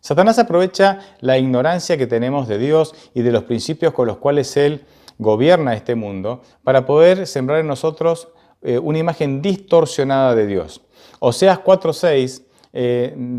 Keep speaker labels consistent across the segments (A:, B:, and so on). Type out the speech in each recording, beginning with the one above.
A: Satanás aprovecha la ignorancia que tenemos de Dios y de los principios con los cuales Él gobierna este mundo para poder sembrar en nosotros una imagen distorsionada de Dios. Oseas 4:6,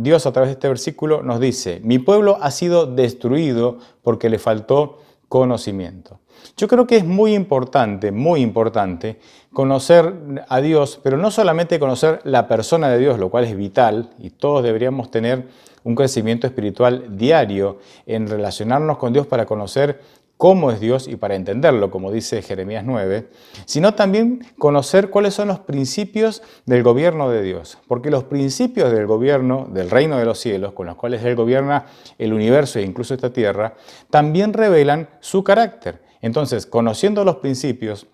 A: Dios a través de este versículo nos dice: mi pueblo ha sido destruido porque le faltó conocimiento. Yo creo que es muy importante conocer a Dios, pero no solamente conocer la persona de Dios, lo cual es vital, y todos deberíamos tener un crecimiento espiritual diario en relacionarnos con Dios para conocer cómo es Dios y para entenderlo, como dice Jeremías 9, sino también conocer cuáles son los principios del gobierno de Dios. Porque los principios del gobierno del reino de los cielos, con los cuales Él gobierna el universo e incluso esta tierra, también revelan su carácter. Entonces, conociendo los principios,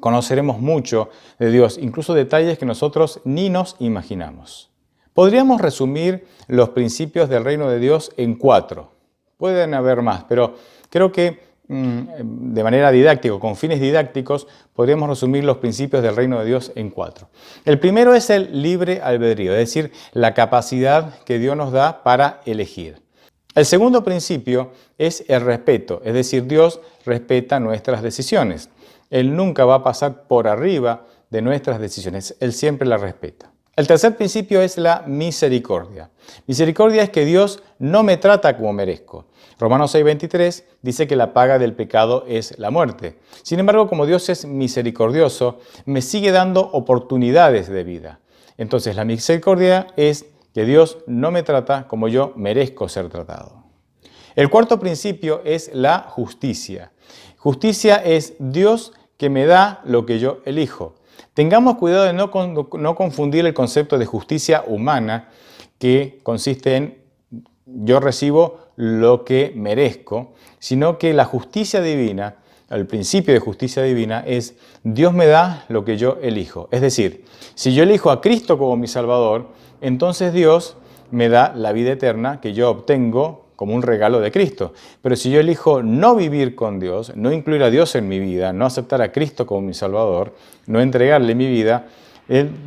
A: conoceremos mucho de Dios, incluso detalles que nosotros ni nos imaginamos. Podríamos resumir los principios del reino de Dios en 4. Pueden haber más, pero creo que de manera didáctica, con fines didácticos, podríamos resumir los principios del reino de Dios en 4. El primero es el libre albedrío, es decir, la capacidad que Dios nos da para elegir. El segundo principio es el respeto, es decir, Dios respeta nuestras decisiones. Él nunca va a pasar por arriba de nuestras decisiones, Él siempre las respeta. El tercer principio es la misericordia. Misericordia es que Dios no me trata como merezco. Romanos 6:23 dice que la paga del pecado es la muerte. Sin embargo, como Dios es misericordioso, me sigue dando oportunidades de vida. Entonces, la misericordia es que Dios no me trata como yo merezco ser tratado. El cuarto principio es la justicia. Justicia es Dios que me da lo que yo elijo. Tengamos cuidado de no confundir el concepto de justicia humana, que consiste en yo recibo lo que merezco, sino que la justicia divina, el principio de justicia divina es Dios me da lo que yo elijo. Es decir, si yo elijo a Cristo como mi Salvador, entonces Dios me da la vida eterna que yo obtengo como un regalo de Cristo. Pero si yo elijo no vivir con Dios, no incluir a Dios en mi vida, no aceptar a Cristo como mi Salvador, no entregarle mi vida,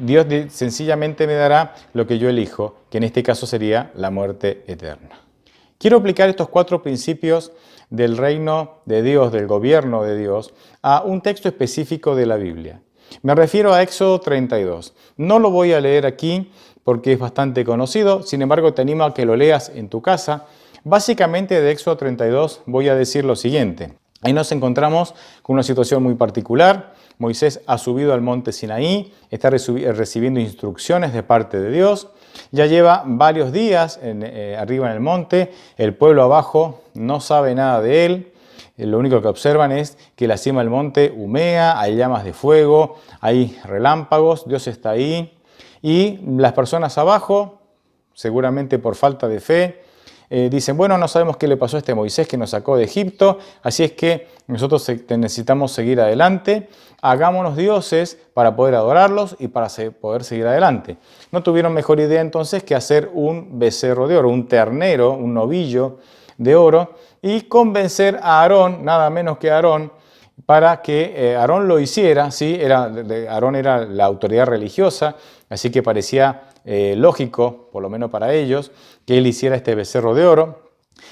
A: Dios sencillamente me dará lo que yo elijo, que en este caso sería la muerte eterna. Quiero aplicar estos 4 principios del reino de Dios, del gobierno de Dios, a un texto específico de la Biblia. Me refiero a Éxodo 32. No lo voy a leer aquí porque es bastante conocido, sin embargo te animo a que lo leas en tu casa. Básicamente de Éxodo 32 voy a decir lo siguiente. Ahí nos encontramos con una situación muy particular. Moisés ha subido al monte Sinaí, está recibiendo instrucciones de parte de Dios. Ya lleva varios días arriba en el monte, el pueblo abajo no sabe nada de él. Lo único que observan es que la cima del monte humea, hay llamas de fuego, hay relámpagos, Dios está ahí. Y las personas abajo, seguramente por falta de fe, dicen, bueno, no sabemos qué le pasó a este Moisés que nos sacó de Egipto, así es que nosotros necesitamos seguir adelante, hagámonos dioses para poder adorarlos y para poder seguir adelante. No tuvieron mejor idea entonces que hacer un becerro de oro, un ternero, un novillo de oro, y convencer a Aarón, nada menos que a Aarón, para que Aarón lo hiciera, ¿sí? Aarón era la autoridad religiosa, así que parecía lógico, por lo menos para ellos, que él hiciera este becerro de oro.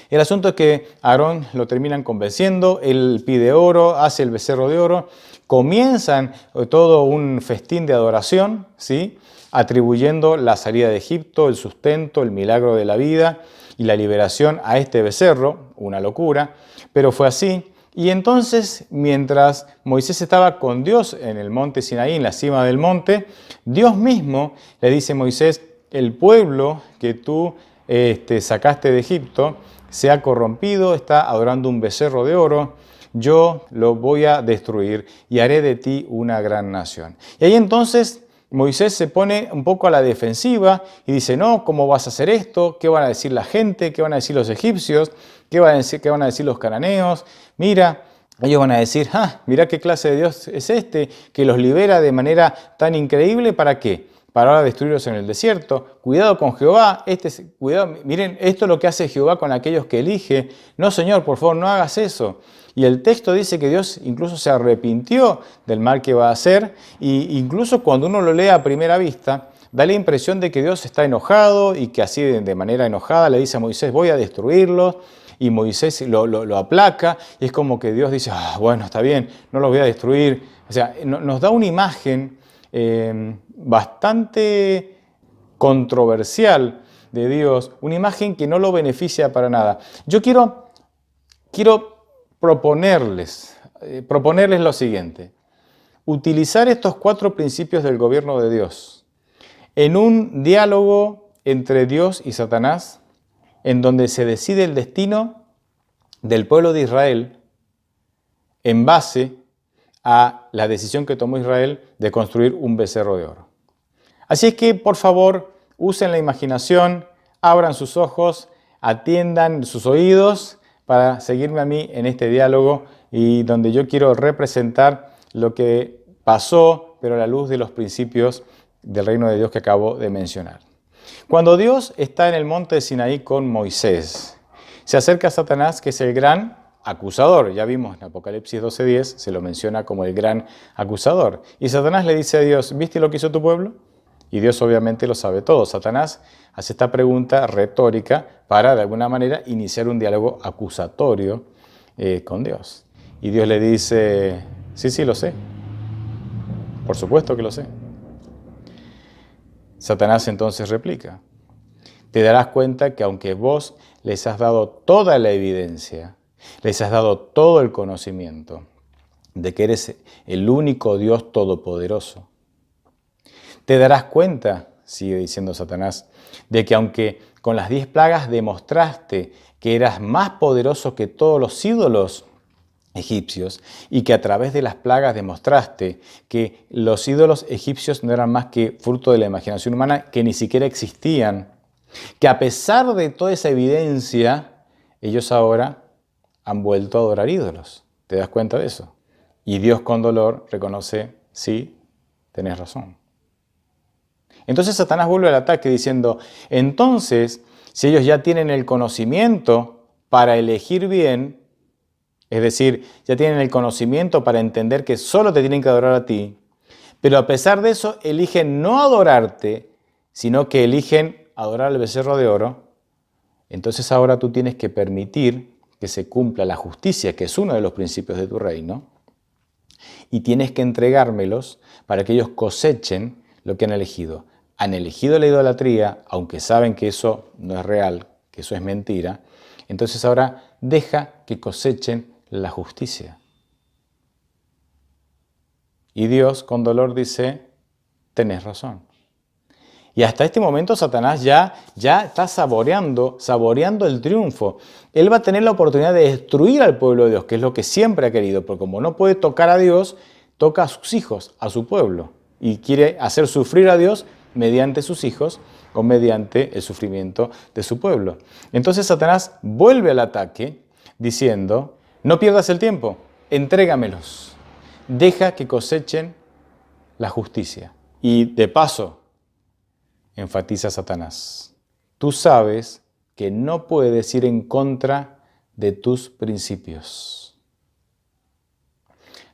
A: El asunto es que Aarón lo terminan convenciendo, él pide oro, hace el becerro de oro, comienzan todo un festín de adoración, ¿sí? Atribuyendo la salida de Egipto, el sustento, el milagro de la vida y la liberación a este becerro, una locura, pero fue así. Y entonces, mientras Moisés estaba con Dios en el monte Sinaí, en la cima del monte, Dios mismo le dice a Moisés, el pueblo que tú sacaste de Egipto se ha corrompido, está adorando un becerro de oro, yo lo voy a destruir y haré de ti una gran nación. Y ahí entonces Moisés se pone un poco a la defensiva y dice, no, ¿cómo vas a hacer esto? ¿Qué van a decir la gente? ¿Qué van a decir los egipcios? ¿Qué van a decir los cananeos? Mira, ellos van a decir, mira qué clase de Dios es este, que los libera de manera tan increíble, ¿para qué? Para ahora destruirlos en el desierto. Cuidado con Jehová, cuidado, miren, esto es lo que hace Jehová con aquellos que elige. No, Señor, por favor, no hagas eso. Y el texto dice que Dios incluso se arrepintió del mal que va a hacer, e incluso cuando uno lo lee a primera vista, da la impresión de que Dios está enojado y que así de manera enojada le dice a Moisés, voy a destruirlos, y Moisés lo aplaca, y es como que Dios dice, bueno, está bien, no los voy a destruir. O sea, nos da una imagen bastante controversial de Dios, una imagen que no lo beneficia para nada. Yo quiero proponerles lo siguiente: utilizar estos 4 principios del gobierno de Dios en un diálogo entre Dios y Satanás, en donde se decide el destino del pueblo de Israel en base a la decisión que tomó Israel de construir un becerro de oro. Así es que, por favor, usen la imaginación, abran sus ojos, atiendan sus oídos para seguirme a mí en este diálogo y donde yo quiero representar lo que pasó, pero a la luz de los principios del reino de Dios que acabo de mencionar. Cuando Dios está en el monte de Sinaí con Moisés, se acerca a Satanás, que es el gran acusador. Ya vimos en Apocalipsis 12:10, se lo menciona como el gran acusador. Y Satanás le dice a Dios, ¿viste lo que hizo tu pueblo? Y Dios obviamente lo sabe todo. Satanás hace esta pregunta retórica para, de alguna manera, iniciar un diálogo acusatorio con Dios. Y Dios le dice, sí, lo sé. Por supuesto que lo sé. Satanás entonces replica, te darás cuenta que aunque vos les has dado toda la evidencia, les has dado todo el conocimiento de que eres el único Dios todopoderoso, te darás cuenta, sigue diciendo Satanás, de que aunque con las 10 plagas demostraste que eras más poderoso que todos los ídolos egipcios y que a través de las plagas demostraste que los ídolos egipcios no eran más que fruto de la imaginación humana, que ni siquiera existían, que a pesar de toda esa evidencia, ellos ahora han vuelto a adorar ídolos. ¿Te das cuenta de eso? Y Dios con dolor reconoce, sí, tenés razón. Entonces Satanás vuelve al ataque diciendo, entonces, si ellos ya tienen el conocimiento para elegir bien, es decir, ya tienen el conocimiento para entender que solo te tienen que adorar a ti, pero a pesar de eso eligen no adorarte, sino que eligen adorar al becerro de oro, entonces ahora tú tienes que permitir que se cumpla la justicia, que es uno de los principios de tu reino, y tienes que entregármelos para que ellos cosechen lo que han elegido. Han elegido la idolatría, aunque saben que eso no es real, que eso es mentira, entonces ahora deja que cosechen la justicia. Y Dios con dolor dice, tenés razón. Y hasta este momento Satanás ya está saboreando el triunfo. Él va a tener la oportunidad de destruir al pueblo de Dios, que es lo que siempre ha querido, porque como no puede tocar a Dios, toca a sus hijos, a su pueblo, y quiere hacer sufrir a Dios mediante sus hijos o mediante el sufrimiento de su pueblo. Entonces Satanás vuelve al ataque diciendo, no pierdas el tiempo, entrégamelos, deja que cosechen la justicia. Y de paso, enfatiza Satanás, tú sabes que no puedes ir en contra de tus principios.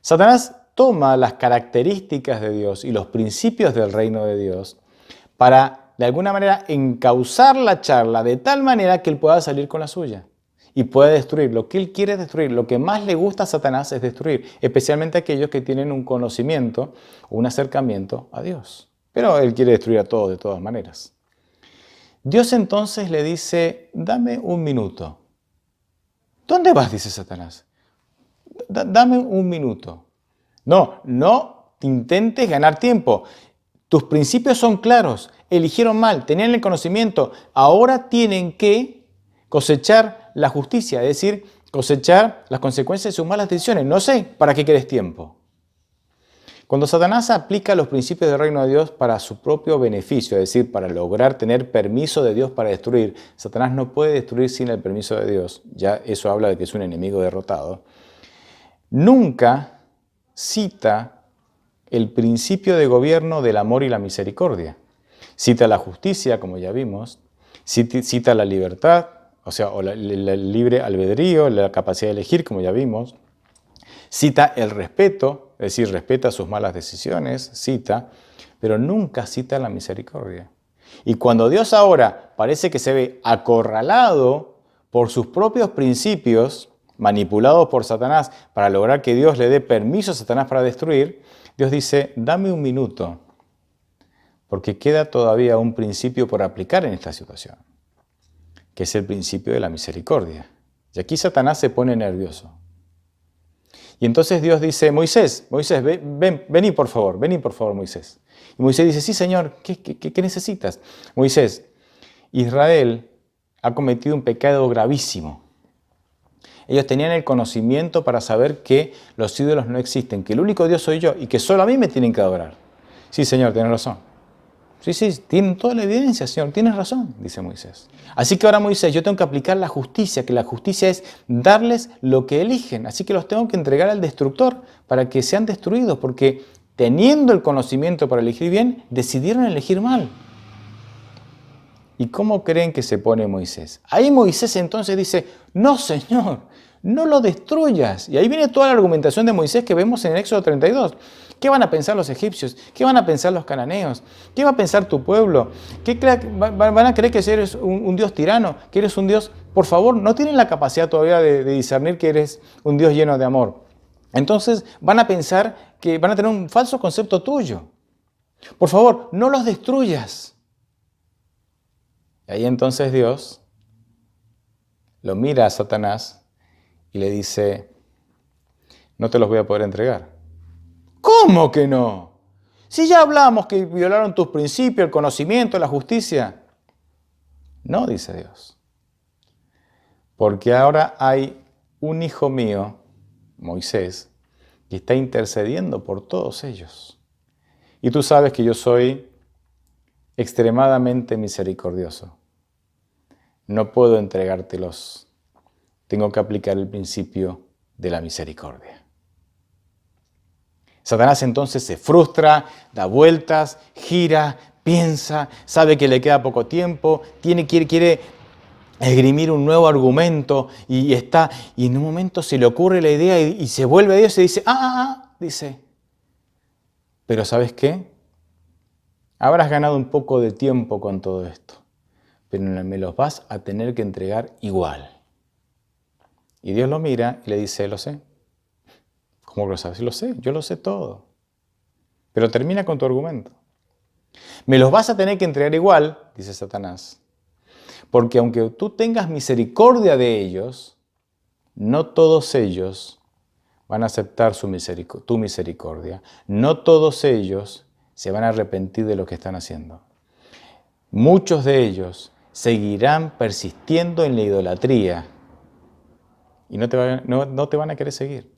A: Satanás toma las características de Dios y los principios del reino de Dios para, de alguna manera, encauzar la charla de tal manera que él pueda salir con la suya y pueda destruir. Lo que él quiere es destruir. Lo que más le gusta a Satanás es destruir, especialmente aquellos que tienen un conocimiento o un acercamiento a Dios. Pero él quiere destruir a todos de todas maneras. Dios entonces le dice, dame un minuto. ¿Dónde vas? Dice Satanás. Dame un minuto. No intentes ganar tiempo. Tus principios son claros. Eligieron mal, tenían el conocimiento. Ahora tienen que cosechar la justicia, es decir, cosechar las consecuencias de sus malas decisiones. No sé para qué quieres tiempo. Cuando Satanás aplica los principios del reino de Dios para su propio beneficio, es decir, para lograr tener permiso de Dios para destruir, Satanás no puede destruir sin el permiso de Dios. Ya eso habla de que es un enemigo derrotado. Nunca cita el principio de gobierno del amor y la misericordia. Cita la justicia, como ya vimos, cita la libertad, o el libre albedrío, la capacidad de elegir, como ya vimos. Cita el respeto, es decir, respeta sus malas decisiones, cita pero nunca cita la misericordia. Y cuando Dios ahora parece que se ve acorralado por sus propios principios, manipulados por Satanás para lograr que Dios le dé permiso a Satanás para destruir, Dios dice, dame un minuto, porque queda todavía un principio por aplicar en esta situación, que es el principio de la misericordia. Y aquí Satanás se pone nervioso. Y entonces Dios dice, Moisés, vení por favor, Moisés. Y Moisés dice, sí, Señor, ¿qué necesitas? Moisés, Israel ha cometido un pecado gravísimo. Ellos tenían el conocimiento para saber que los ídolos no existen, que el único Dios soy yo y que solo a mí me tienen que adorar. Sí, Señor, tienes razón. Sí, tienen toda la evidencia, Señor, tienes razón, dice Moisés. Así que ahora, Moisés, yo tengo que aplicar la justicia, que la justicia es darles lo que eligen. Así que los tengo que entregar al destructor para que sean destruidos, porque teniendo el conocimiento para elegir bien, decidieron elegir mal. ¿Y cómo creen que se pone Moisés? Ahí Moisés entonces dice, no, Señor, no lo destruyas. Y ahí viene toda la argumentación de Moisés que vemos en el Éxodo 32. ¿Qué van a pensar los egipcios? ¿Qué van a pensar los cananeos? ¿Qué va a pensar tu pueblo? ¿Van a creer que eres un Dios tirano? ¿Que eres un Dios? Por favor, no tienen la capacidad todavía de discernir que eres un Dios lleno de amor. Entonces van a pensar que van a tener un falso concepto tuyo. Por favor, no los destruyas. Y ahí entonces Dios lo mira a Satanás y le dice, no te los voy a poder entregar. ¿Cómo que no? Si ya hablamos que violaron tus principios, el conocimiento, la justicia. No, dice Dios. Porque ahora hay un hijo mío, Moisés, que está intercediendo por todos ellos. Y tú sabes que yo soy extremadamente misericordioso. No puedo entregártelos. Tengo que aplicar el principio de la misericordia. Satanás entonces se frustra, da vueltas, gira, piensa, sabe que le queda poco tiempo, quiere esgrimir un nuevo argumento y en un momento se le ocurre la idea y se vuelve a Dios y dice, dice, pero ¿sabes qué? Habrás ganado un poco de tiempo con todo esto, pero me los vas a tener que entregar igual. Y Dios lo mira y le dice, lo sé. ¿Cómo lo sabes? Lo sé, yo lo sé todo. Pero termina con tu argumento. Me los vas a tener que entregar igual, dice Satanás, porque aunque tú tengas misericordia de ellos, no todos ellos van a aceptar tu misericordia. No todos ellos se van a arrepentir de lo que están haciendo. Muchos de ellos seguirán persistiendo en la idolatría y no te van a querer seguir.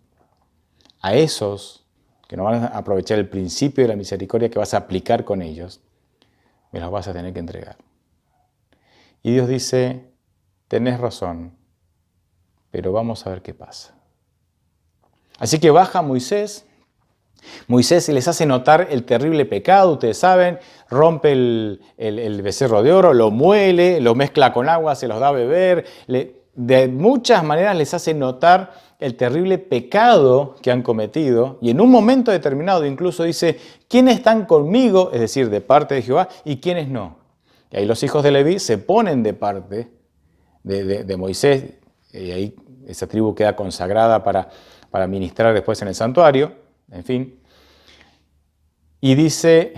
A: A esos que no van a aprovechar el principio de la misericordia que vas a aplicar con ellos, me los vas a tener que entregar. Y Dios dice, tenés razón, pero vamos a ver qué pasa. Así que baja Moisés les hace notar el terrible pecado, ustedes saben, rompe el becerro de oro, lo muele, lo mezcla con agua, se los da a beber, de muchas maneras les hace notar el terrible pecado que han cometido y en un momento determinado incluso dice, ¿quiénes están conmigo? Es decir, de parte de Jehová, y quiénes no. Y ahí los hijos de Leví se ponen de parte de Moisés y ahí esa tribu queda consagrada para ministrar después en el santuario, en fin. Y dice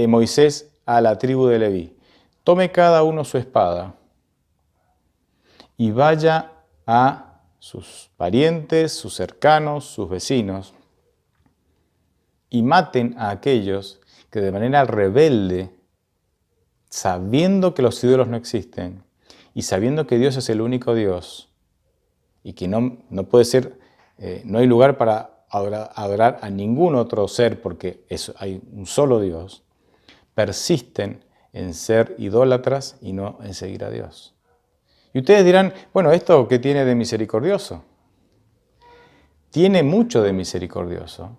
A: Moisés a la tribu de Leví, tome cada uno su espada y vaya a sus parientes, sus cercanos, sus vecinos, y maten a aquellos que de manera rebelde, sabiendo que los ídolos no existen y sabiendo que Dios es el único Dios y que no puede ser, no hay lugar para adorar a ningún otro ser porque hay un solo Dios, persisten en ser idólatras y no en seguir a Dios. Y ustedes dirán, bueno, ¿esto qué tiene de misericordioso? Tiene mucho de misericordioso,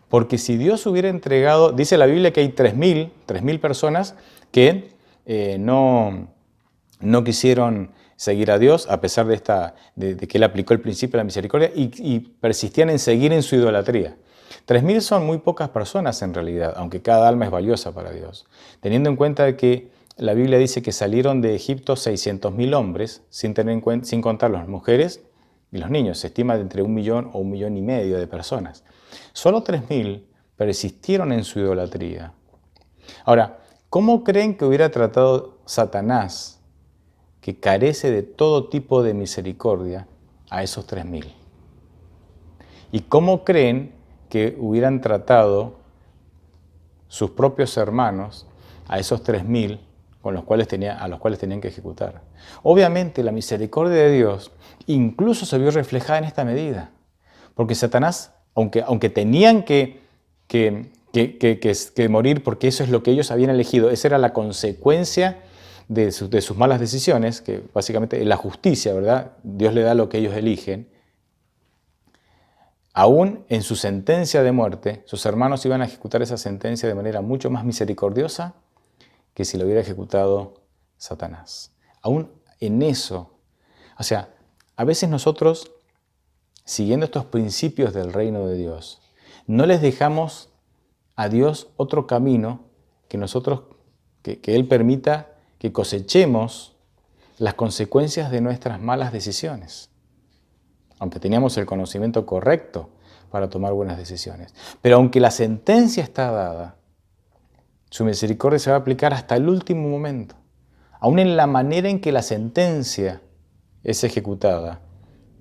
A: porque si Dios hubiera entregado, dice la Biblia que hay 3.000 personas que no quisieron seguir a Dios, a pesar de que Él aplicó el principio de la misericordia, y persistían en seguir en su idolatría. 3.000 son muy pocas personas en realidad, aunque cada alma es valiosa para Dios. Teniendo en cuenta que la Biblia dice que salieron de Egipto 600.000 hombres, sin contar las mujeres y los niños. Se estima de entre 1.000.000 o 1.500.000 de personas. Solo 3.000 persistieron en su idolatría. Ahora, ¿cómo creen que hubiera tratado Satanás, que carece de todo tipo de misericordia, a esos 3.000? ¿Y cómo creen que hubieran tratado sus propios hermanos a esos 3.000 a los cuales tenían que ejecutar? Obviamente la misericordia de Dios incluso se vio reflejada en esta medida, porque Satanás, aunque tenían que morir porque eso es lo que ellos habían elegido, esa era la consecuencia de sus malas decisiones, que básicamente es la justicia, ¿verdad? Dios le da lo que ellos eligen. Aún en su sentencia de muerte, sus hermanos iban a ejecutar esa sentencia de manera mucho más misericordiosa que si lo hubiera ejecutado Satanás. Aún en eso, o sea, a veces nosotros, siguiendo estos principios del reino de Dios, no les dejamos a Dios otro camino que Él permita que cosechemos las consecuencias de nuestras malas decisiones, aunque teníamos el conocimiento correcto para tomar buenas decisiones. Pero aunque la sentencia está dada, su misericordia se va a aplicar hasta el último momento. Aún en la manera en que la sentencia es ejecutada,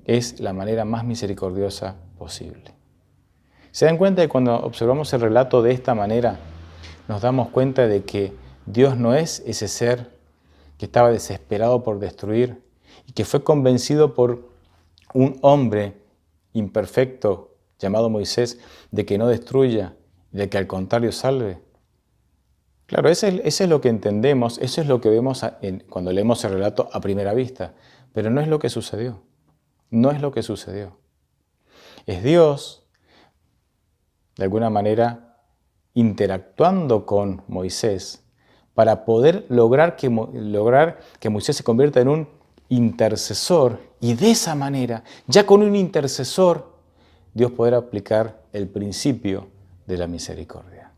A: es la manera más misericordiosa posible. ¿Se dan cuenta de que cuando observamos el relato de esta manera, nos damos cuenta de que Dios no es ese ser que estaba desesperado por destruir y que fue convencido por un hombre imperfecto llamado Moisés de que no destruya, de que al contrario salve? Claro, eso es lo que entendemos, eso es lo que vemos cuando leemos el relato a primera vista, pero no es lo que sucedió. No es lo que sucedió. Es Dios, de alguna manera, interactuando con Moisés para poder lograr que Moisés se convierta en un intercesor, y de esa manera, ya con un intercesor, Dios podrá aplicar el principio de la misericordia.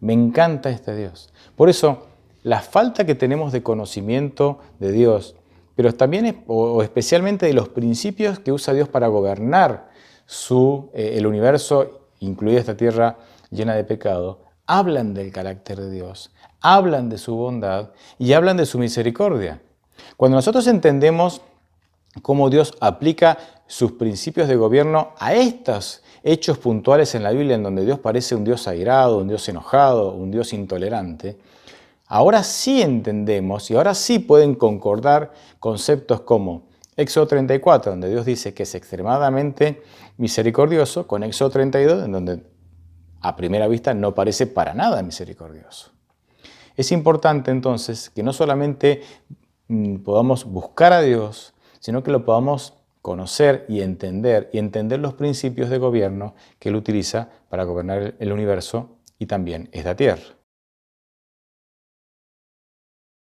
A: Me encanta este Dios. Por eso, la falta que tenemos de conocimiento de Dios, pero también o especialmente de los principios que usa Dios para gobernar el universo, incluida esta tierra llena de pecado, hablan del carácter de Dios, hablan de su bondad y hablan de su misericordia. Cuando nosotros entendemos cómo Dios aplica sus principios de gobierno a estos hechos puntuales en la Biblia, en donde Dios parece un Dios airado, un Dios enojado, un Dios intolerante, ahora sí entendemos y ahora sí pueden concordar conceptos como Éxodo 34, donde Dios dice que es extremadamente misericordioso, con Éxodo 32, en donde a primera vista no parece para nada misericordioso. Es importante entonces que no solamente podamos buscar a Dios, sino que lo podamos conocer y entender los principios de gobierno que Él utiliza para gobernar el universo y también esta tierra.